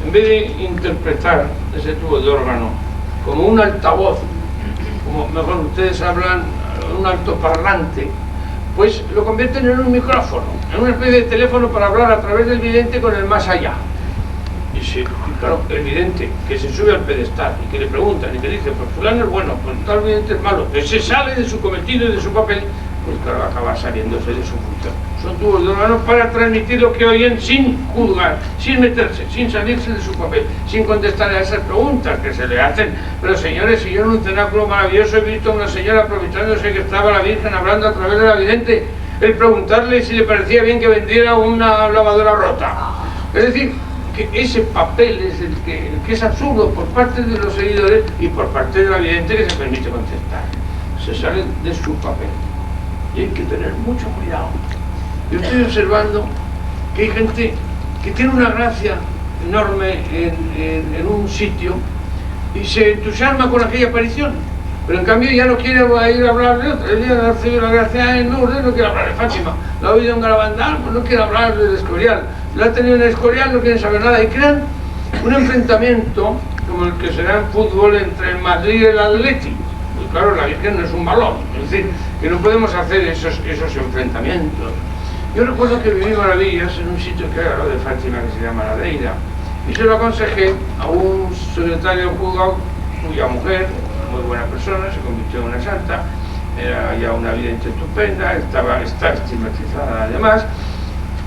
en vez de interpretar ese tubo de órgano como un altavoz, como mejor ustedes hablan, un altoparlante, pues lo convierten en un micrófono, en una especie de teléfono para hablar a través del vidente con el más allá. Y claro, el vidente que se sube al pedestal y que le preguntan y que dice: pues fulano es bueno, pues tal vidente es malo, que se sale de su cometido y de su papel pues claro, acaba saliéndose de su función. Son tubos de órgano para transmitir lo que oyen sin juzgar, sin meterse, sin salirse de su papel, sin contestar a esas preguntas que se le hacen. Pero señores, si yo en un cenáculo maravilloso he visto a una señora aprovechándose que estaba la Virgen hablando a través de la vidente, el preguntarle si le parecía bien que vendiera una lavadora rota. Es decir, que ese papel es el que es absurdo por parte de los seguidores y por parte de la vidente que se permite contestar. Se sale de su papel. Y hay que tener mucho cuidado. Yo estoy observando que hay gente que tiene una gracia enorme en un sitio y se entusiasma con aquella aparición, pero en cambio ya no quiere ir a hablar de otra. El día de la Arce de la Gracia en Lourdes no quiere hablar de Fátima, lo ha oído en Garabandal, pues no quiere hablar del Escorial, lo ha tenido en el Escorial, no quiere saber nada, y crean un enfrentamiento como el que será en fútbol entre el Madrid y el Atleti. Pues claro, la Virgen no es un balón, es decir, que no podemos hacer esos enfrentamientos. Yo recuerdo que viví maravillas en un sitio que era lo de Fátima, que se llama La Deira, y se lo aconsejé a un secretario juzgado cuya mujer, muy buena persona, se convirtió en una santa, era ya una vidente estupenda, está estigmatizada además,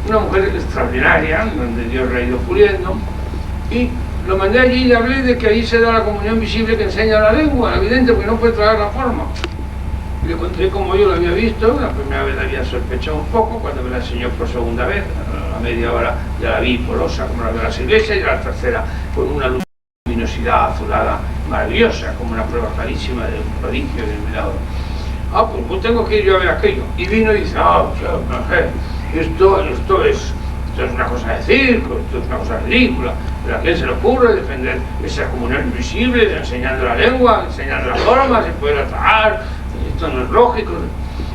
una mujer extraordinaria, donde Dios la ha ido puliendo, y lo mandé allí y le hablé de que ahí se da la comunión visible que enseña la lengua, la vidente, porque no puede tragar la forma. Y le conté cómo yo lo había visto. La primera vez la había sospechado un poco, cuando me la enseñó por segunda vez, a la media hora ya la vi porosa como la de las iglesias, y a la tercera con una luminosidad azulada maravillosa, como una prueba clarísima de un prodigio del milagro. Pues tengo que ir yo a ver aquello. Y vino y dice, esto es una cosa de circo, esto es una cosa ridícula, pero ¿a quién se le ocurre defender esa comunión invisible, enseñando la lengua, enseñando la forma, se puede tragar? Esto no es lógico.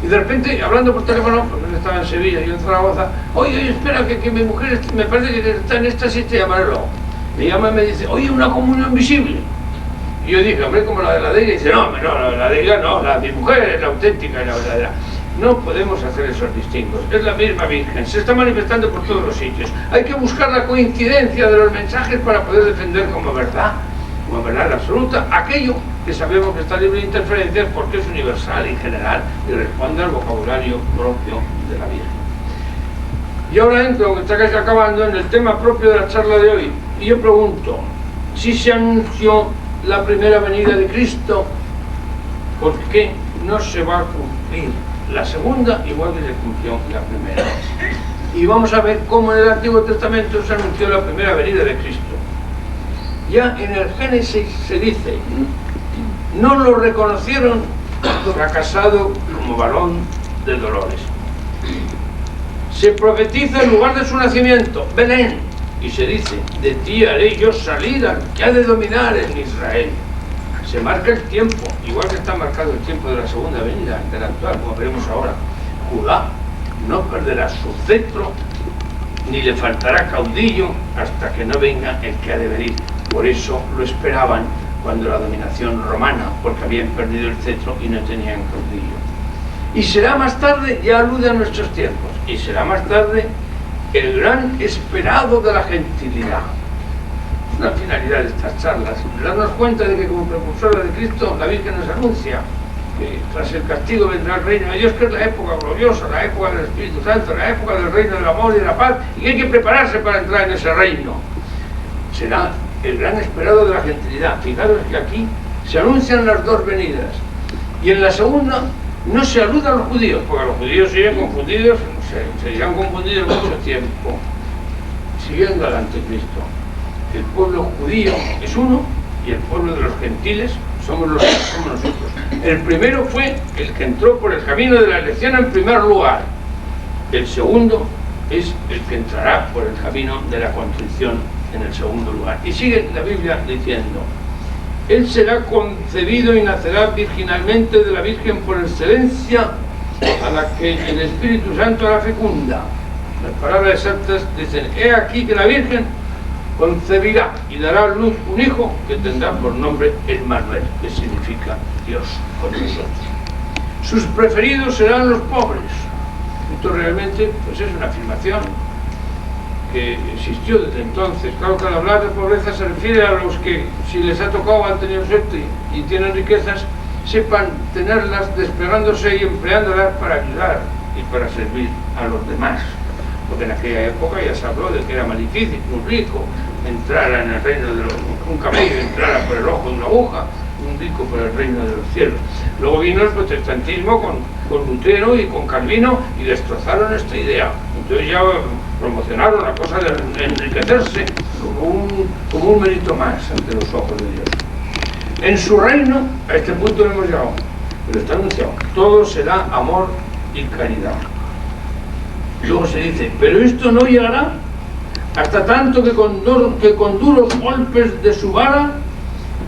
Y de repente, hablando por teléfono, porque él estaba en Sevilla y yo en Zaragoza, oye, espera, que mi mujer me parece que está en esta te llamaré luego. Me llama y me dice, oye, una comunión visible. Y yo dije, hombre, como la de la Deira. Y dice, no, la de la Deira no, la de mi mujer es la auténtica y la verdadera. No podemos hacer esos distingos, es la misma Virgen, se está manifestando por todos los sitios. Hay que buscar la coincidencia de los mensajes para poder defender como verdad absoluta, aquello que sabemos que está libre de interferencias porque es universal y general y responde al vocabulario propio de la Virgen. Y ahora entro, aunque está casi acabando, en el tema propio de la charla de hoy. Y yo pregunto, si se anunció la primera venida de Cristo, ¿por qué no se va a cumplir la segunda igual que se cumplió la primera? Y vamos a ver cómo en el Antiguo Testamento se anunció la primera venida de Cristo. Ya en el Génesis se dice, no lo reconocieron fracasado como varón de dolores. Se profetiza el lugar de su nacimiento, Belén, y se dice, de ti haré yo salir al que ha de dominar en Israel. Se marca el tiempo, igual que está marcado el tiempo de la segunda venida, del actual, como veremos ahora. Judá no perderá su cetro, ni le faltará caudillo hasta que no venga el que ha de venir. Por eso lo esperaban cuando la dominación romana, porque habían perdido el cetro y no tenían caudillo. Y será más tarde, ya alude a nuestros tiempos, y será más tarde el gran esperado de la gentilidad. La finalidad de estas charlas, darnos cuenta de que como precursora de Cristo, la Virgen nos anuncia que tras el castigo vendrá el reino de Dios, que es la época gloriosa, la época del Espíritu Santo, la época del reino del amor y de la paz, y que hay que prepararse para entrar en ese reino. Será el gran esperado de la gentilidad. Fijaros que aquí se anuncian las dos venidas, y en la segunda no se aluda a los judíos, porque los judíos siguen confundidos, se irán confundidos mucho tiempo, siguiendo al anticristo. El pueblo judío es uno y el pueblo de los gentiles somos nosotros. El primero fue el que entró por el camino de la elección en primer lugar. El segundo es el que entrará por el camino de la contrición en el segundo lugar. Y sigue la Biblia diciendo, él será concebido y nacerá virginalmente de la Virgen por excelencia, a la que el Espíritu Santo hará fecunda. Las palabras exactas dicen, he aquí que la Virgen concebirá y dará a luz un hijo que tendrá por nombre Emmanuel, que significa Dios con nosotros. Sus preferidos serán los pobres. Esto realmente pues es una afirmación que existió desde entonces. Claro que al hablar de pobreza se refiere a los que, si les ha tocado, han tenido suerte y tienen riquezas, sepan tenerlas desplegándose y empleándolas para ayudar y para servir a los demás. Porque en aquella época ya se habló de que era más difícil que un rico entrara en el reino de los... un camello entrara por el ojo de una aguja, un rico por el reino de los cielos. Luego vino el protestantismo con Lutero y con Calvino y destrozaron esta idea. Entonces ya promocionaron la cosa de enriquecerse como un mérito más ante los ojos de Dios. En su reino, a este punto no hemos llegado, pero está anunciado, todo será amor y caridad. Luego se dice, pero esto no llegará hasta tanto que con duros golpes de su vara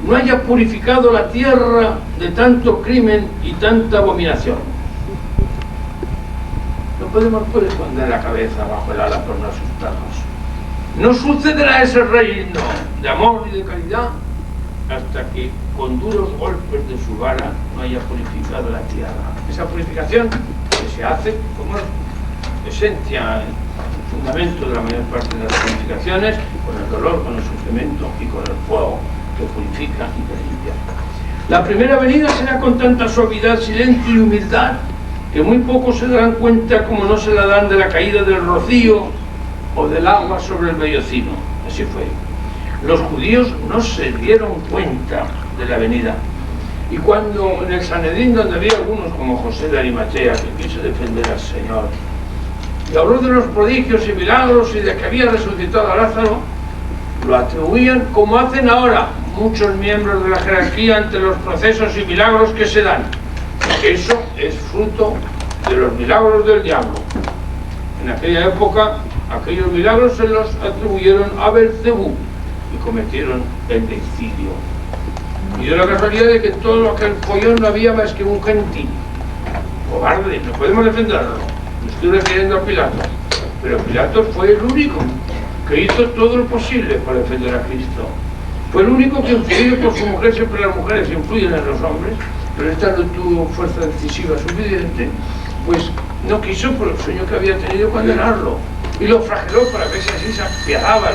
no haya purificado la tierra de tanto crimen y tanta abominación. No podemos esconder la cabeza bajo el ala por no asustarnos. No sucederá ese reino de amor y de caridad hasta que con duros golpes de su vara no haya purificado la tierra. Esa purificación que se hace como esencia, fundamento de la mayor parte de las purificaciones, con el dolor, con el sufrimiento y con el fuego que purifica y que limpia. La primera venida será con tanta suavidad, silencio y humildad que muy pocos se darán cuenta, como no se la dan, de la caída del rocío o del agua sobre el vellocino. Así fue. Los judíos no se dieron cuenta de la venida. Y cuando en el Sanedrín, donde había algunos como José de Arimatea, que quiso defender al Señor, y habló de los prodigios y milagros y de que había resucitado a Lázaro, lo atribuían como hacen ahora muchos miembros de la jerarquía ante los procesos y milagros que se dan. Eso es fruto de los milagros del diablo. En aquella época, aquellos milagros se los atribuyeron a Belcebú y cometieron el deicidio. Y dio la casualidad de que en todo aquel follón no había más que un gentil. Cobarde, no podemos defenderlo. Me estoy refiriendo a Pilato. Pero Pilato fue el único que hizo todo lo posible para defender a Cristo. Fue el único que, influido por su mujer, siempre las mujeres influyen en los hombres, pero esta no tuvo fuerza decisiva suficiente, pues no quiso, por el sueño que había tenido, condenarlo. Y lo flageló para ver si así se apiadaban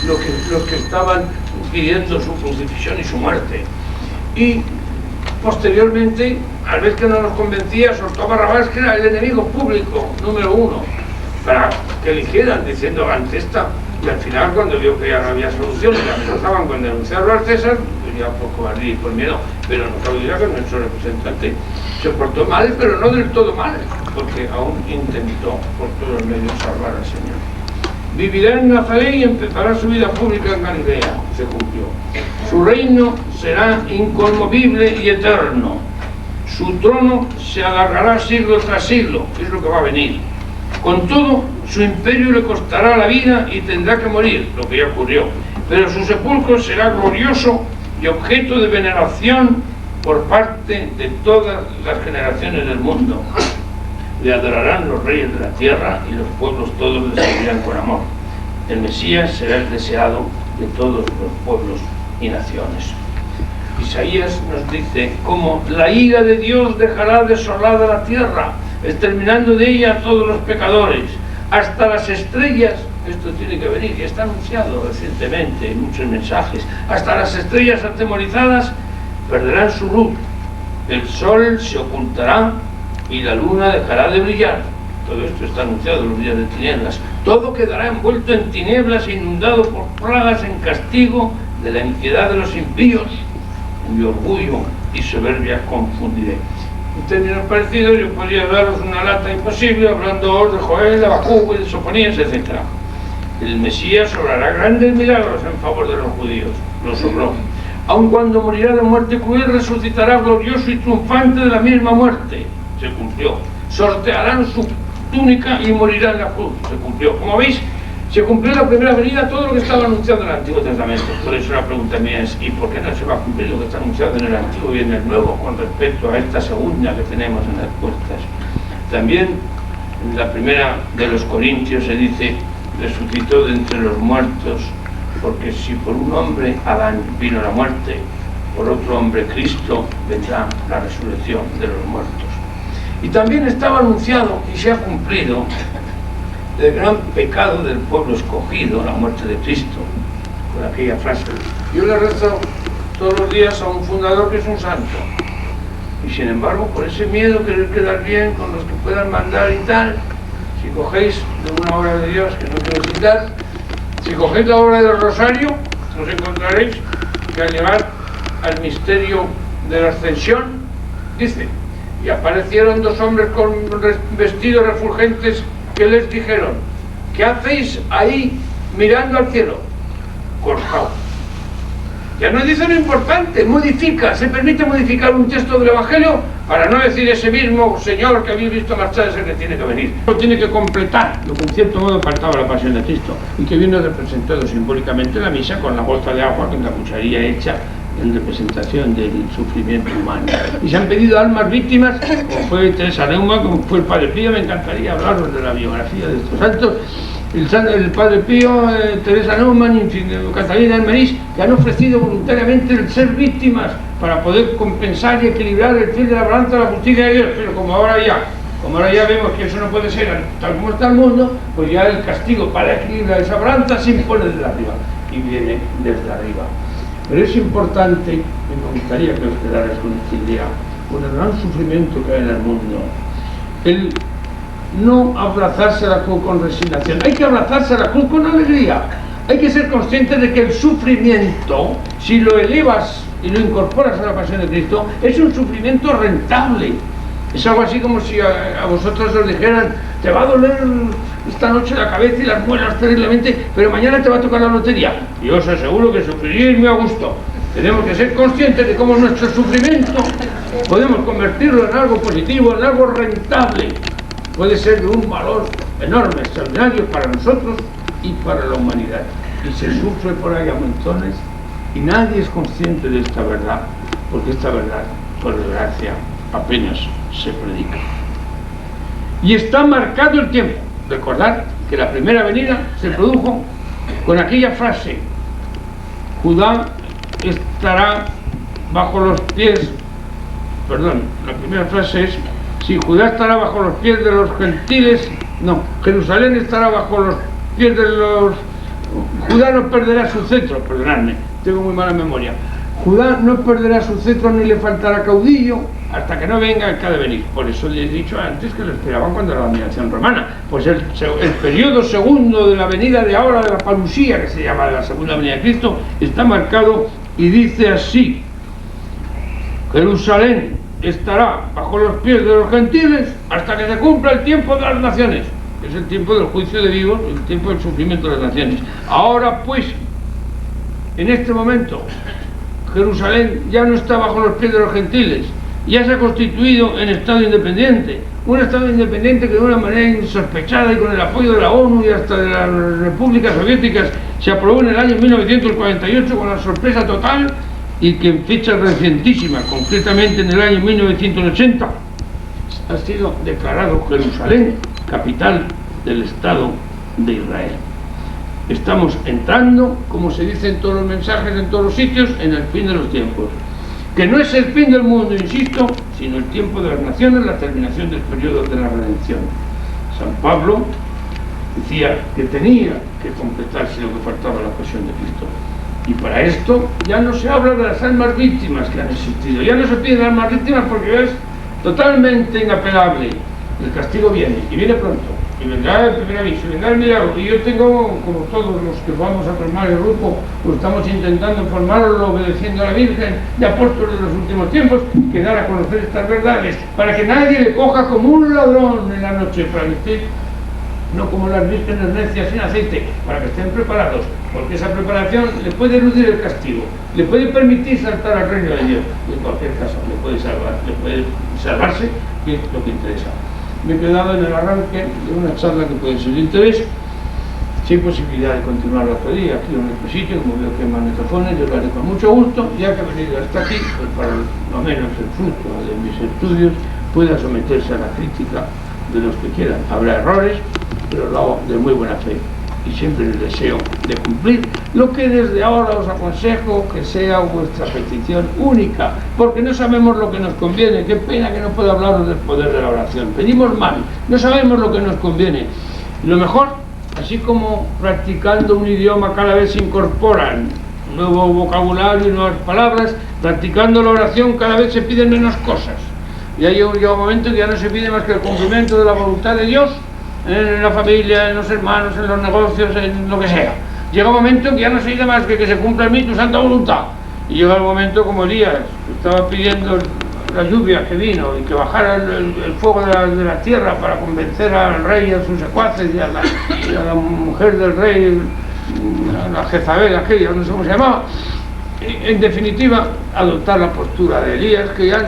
los que estaban pidiendo su crucifixión y su muerte. Y posteriormente, al ver que no los convencía, soltó a Barrabás, que era el enemigo público número uno, para que eligieran, diciendo ante esta. Y al final, cuando vio que ya no había solución y amenazaban con denunciarlo al César, pues ya por cobardía y por miedo, pero no cabe duda que nuestro representante se portó mal, pero no del todo mal, porque aún intentó por todos los medios salvar al Señor. Vivirá en Nazaret y empezará su vida pública en Galilea. Se cumplió. Su reino será inconmovible y eterno. Su trono se alargará siglo tras siglo, que es lo que va a venir. Con todo, su imperio le costará la vida y tendrá que morir, lo que ya ocurrió. Pero su sepulcro será glorioso y objeto de veneración por parte de todas las generaciones del mundo. Le adorarán los reyes de la tierra y los pueblos todos le servirán con amor. El Mesías será el deseado de todos los pueblos y naciones. Isaías nos dice cómo la ira de Dios dejará desolada la tierra, exterminando de ella a todos los pecadores, hasta las estrellas. Esto tiene que venir, y está anunciado recientemente en muchos mensajes. Hasta las estrellas atemorizadas perderán su luz, el sol se ocultará y la luna dejará de brillar. Todo esto está anunciado en los días de tinieblas. Todo quedará envuelto en tinieblas e inundado por plagas en castigo de la impiedad de los impíos, cuyo orgullo y soberbia confundiré. En términos parecidos, yo podría daros una lata imposible hablando de Joel, de Habacuc, de Sofonías, etc. El Mesías obrará grandes milagros en favor de los judíos. Los obró. Aun cuando morirá de muerte cruel, resucitará glorioso y triunfante de la misma muerte. Se cumplió. Sortearán su túnica y morirá en la cruz. Se cumplió. Como veis, se cumplió la primera venida, todo lo que estaba anunciado en el Antiguo Testamento. Por eso la pregunta mía es, ¿y por qué no se va a cumplir lo que está anunciado en el Antiguo y en el Nuevo con respecto a esta segunda que tenemos en las puertas? También en la primera de los Corintios se dice, resucitó de entre los muertos, porque si por un hombre, Adán, vino la muerte, por otro hombre, Cristo, vendrá la resurrección de los muertos. Y también estaba anunciado y se ha cumplido el gran pecado del pueblo escogido, la muerte de Cristo, con aquella frase. Yo le rezo todos los días a un fundador que es un santo, Y sin embargo, por ese miedo querer quedar bien con los que puedan mandar y tal, si cogéis de una obra de Dios que no quiero citar, si cogéis la obra del Rosario, os encontraréis que al llegar al misterio de la ascensión, dice: y aparecieron dos hombres con vestidos refulgentes que les dijeron: ¿qué hacéis ahí mirando al cielo? Cortado. Ya no dice lo importante, modifica, se permite modificar un texto del Evangelio para no decir ese mismo Señor que habéis visto marchar es el que tiene que venir. Lo tiene que completar, lo que en cierto modo faltaba la pasión de Cristo y que viene representado simbólicamente en la misa con la bolsa de agua, con la cucharilla hecha en representación del sufrimiento humano. Y se han pedido almas víctimas, como fue Teresa Neuma, como fue el Padre Pío. Me encantaría hablaros de la biografía de estos santos. El Padre Pío, Teresa Neumann, Catalina Almerich, que han ofrecido voluntariamente el ser víctimas para poder compensar y equilibrar el fil de la balanza de la justicia de Dios. Pero como ahora ya vemos que eso no puede ser tal como está el mundo, pues ya el castigo para equilibrar esa balanza se impone desde arriba y viene desde arriba. Pero es importante, y me gustaría que os quedarais con esta idea, con el gran sufrimiento que hay en el mundo, el no abrazarse a la cruz con resignación. Hay que abrazarse a la cruz con alegría. Hay que ser consciente de que el sufrimiento, si lo elevas y lo incorporas a la pasión de Cristo, es un sufrimiento rentable. Es algo así como si a vosotros os dijeran: te va a doler esta noche la cabeza y las muelas terriblemente, pero mañana te va a tocar la lotería. Y os aseguro que sufriréis muy a gusto. Tenemos que ser conscientes de cómo nuestro sufrimiento podemos convertirlo en algo positivo, en algo rentable. Puede ser de un valor enorme, extraordinario para nosotros y para la humanidad. Y se sufre por ahí a montones y nadie es consciente de esta verdad, porque esta verdad, por desgracia, apenas se predica. Y está marcado el tiempo. Recordad que la primera venida se produjo con aquella frase: Judá estará bajo los pies, la primera frase es: si Judá estará bajo los pies de los gentiles, no, Jerusalén estará bajo los pies de los... Judá no perderá su cetro, perdonadme, tengo muy mala memoria. Judá no perderá su cetro ni le faltará caudillo hasta que no venga el que ha de venir. Por eso les he dicho antes que lo esperaban cuando la dominación romana. Pues el periodo segundo de la venida de ahora, de la parusía, que se llama la segunda venida de Cristo, está marcado y dice así: Jerusalén estará bajo los pies de los gentiles hasta que se cumpla el tiempo de las naciones. Es el tiempo del juicio de vivos, el tiempo del sufrimiento de las naciones. Ahora pues, en este momento, Jerusalén ya no está bajo los pies de los gentiles, ya se ha constituido en Estado independiente, un Estado independiente que de una manera insospechada y con el apoyo de la ONU y hasta de las repúblicas soviéticas se aprobó en el año 1948 con la sorpresa total, y que en fecha recientísima, concretamente en el año 1980, ha sido declarado Jerusalén capital del Estado de Israel. Estamos entrando, como se dice en todos los mensajes, en todos los sitios, en el fin de los tiempos. Que no es el fin del mundo, insisto, sino el tiempo de las naciones, la terminación del periodo de la redención. San Pablo decía que tenía que completarse lo que faltaba a la pasión de Cristo. Y para esto ya no se habla de las almas víctimas que han existido, ya no se piden almas víctimas porque es totalmente inapelable. El castigo viene, y viene pronto, y vendrá el primer aviso, y vendrá el milagro. Y yo tengo, como todos los que vamos a formar el grupo, pues estamos intentando formarlo obedeciendo a la Virgen de apóstoles de los últimos tiempos, que dar a conocer estas verdades, para que nadie le coja como un ladrón en la noche, para que esté, no como las vírgenes necias sin aceite, para que estén preparados, porque esa preparación le puede eludir el castigo, le puede permitir saltar al reino de Dios, y en cualquier caso le puede salvarse, que es lo que interesa. Me he quedado en el arranque de una charla que puede ser de interés, sin posibilidad de continuar otro día aquí en nuestro sitio, como veo que hay magnetofones, yo lo haré con mucho gusto, ya que he venido hasta aquí, pues para lo menos el fruto de mis estudios pueda someterse a la crítica de los que quieran. Habrá errores, pero lo hago de muy buena fe y siempre el deseo de cumplir lo que desde ahora os aconsejo que sea vuestra petición única, porque no sabemos lo que nos conviene. Qué pena que no pueda hablaros del poder de la oración. Pedimos mal, no sabemos lo que nos conviene. Lo mejor, así como practicando un idioma cada vez se incorporan nuevo vocabulario y nuevas palabras, practicando la oración cada vez se piden menos cosas. Y ahí llega un momento que ya no se pide más que el cumplimiento de la voluntad de Dios en la familia, en los hermanos, en los negocios, en lo que sea. Llega un momento que ya no se dice más que se cumpla en mí tu santa voluntad. Y llega el momento como Elías, que estaba pidiendo la lluvia que vino y que bajara el fuego de la tierra para convencer al rey y a sus secuaces y a la mujer del rey, a la Jezabel aquella, no sé cómo se llamaba. En definitiva, adoptar la postura de Elías, que ya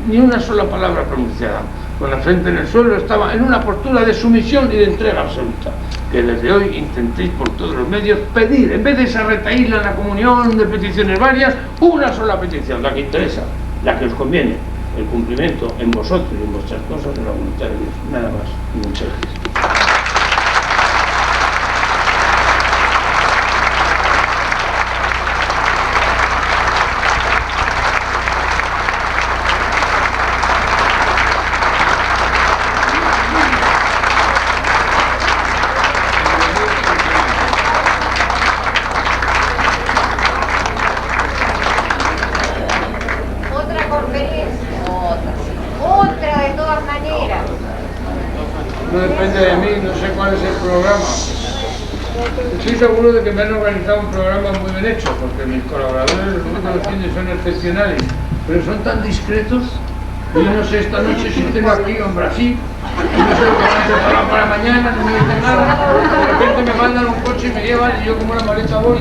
ni una sola palabra pronunciada, con la frente en el suelo, estaba en una postura de sumisión y de entrega absoluta. Que desde hoy intentéis por todos los medios pedir, en vez de esa retaíla en la comunión de peticiones varias, una sola petición, la que interesa, la que os conviene, el cumplimiento en vosotros y en vuestras cosas de la voluntad de Dios. Nada más. Y muchas gracias. No depende de mí, no sé cuál es el programa. Estoy seguro de que me han organizado un programa muy bien hecho, porque mis colaboradores, los que conocidos, son excepcionales, pero son tan discretos. Yo no sé esta noche si tengo aquí en Brasil, no sé lo que van a preparar para mañana, no me dicen nada. De repente me mandan un coche y me llevan y yo como una maleta voy.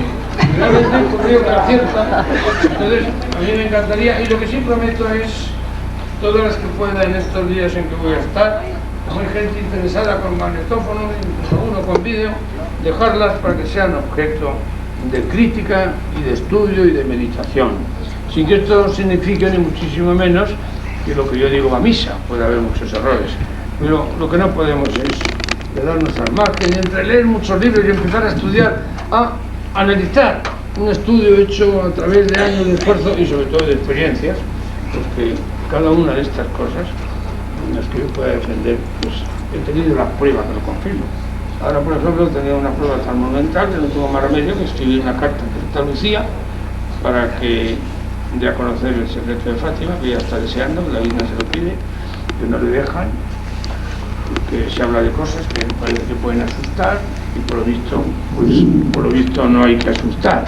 Realmente creo que acierta. Entonces, a mí me encantaría, y lo que sí prometo es, todas las que pueda en estos días en que voy a estar, hay gente interesada con magnetófono, uno con vídeo, dejarlas para que sean objeto de crítica y de estudio y de meditación, sin que esto signifique ni muchísimo menos que lo que yo digo va a misa. Puede haber muchos errores, pero lo que no podemos es quedarnos al margen y entre leer muchos libros y empezar a estudiar, a analizar un estudio hecho a través de años de esfuerzo y sobre todo de experiencias, porque cada una de estas cosas en las que yo pueda defender, pues he tenido las pruebas que lo confirmo. Ahora, por ejemplo, he tenido una prueba tan monumental que no tengo más remedio que escribir una carta a Santa Lucía para que dé a conocer el secreto de Fátima, que ya está deseando, que la Virgen se lo pide, que no le dejan, que se habla de cosas que parece que pueden asustar y por lo visto no hay que asustar.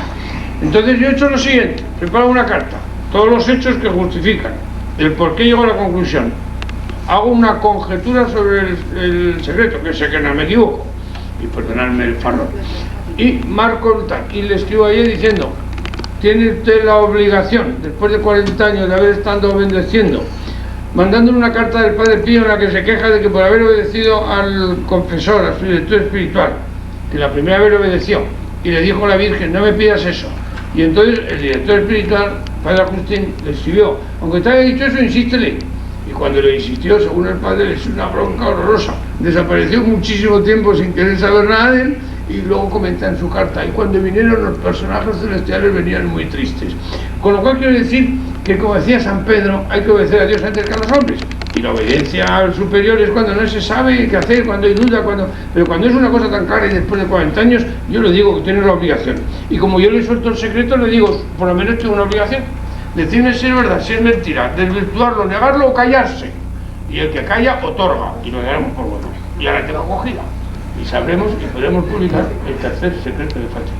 Entonces yo he hecho lo siguiente, preparo una carta, todos los hechos que justifican el por qué llego a la conclusión. Hago una conjetura sobre el secreto, que sé que no me equivoco, y perdonadme el farol. Y marco el tal, y le escribo a ella diciendo: tiene usted la obligación, después de 40 años de haber estado obedeciendo, mandándole una carta del Padre Pío en la que se queja de que por haber obedecido al confesor, a su director espiritual, que la primera vez obedeció, y le dijo a la Virgen: no me pidas eso. Y entonces el director espiritual, Padre Agustín, le escribió: aunque te haya dicho eso, insístele. Y cuando le insistió, según el padre, le hizo una bronca horrorosa. Desapareció muchísimo tiempo sin querer saber nada de él, y luego comenta en su carta: y cuando vinieron los personajes celestiales venían muy tristes. Con lo cual quiero decir que, como decía San Pedro, hay que obedecer a Dios antes que a los hombres. Y la obediencia al superior es cuando no se sabe qué hacer, cuando hay duda, pero cuando es una cosa tan clara y después de 40 años, yo le digo que tiene la obligación. Y como yo le suelto el secreto, le digo: por lo menos tengo una obligación. Decirme si es verdad, si es mentira, desvirtuarlo, negarlo o callarse. Y el que calla, otorga. Y lo daremos por bueno. Y ahora tengo acogida. Y sabremos y podremos publicar el tercer secreto de Fátima.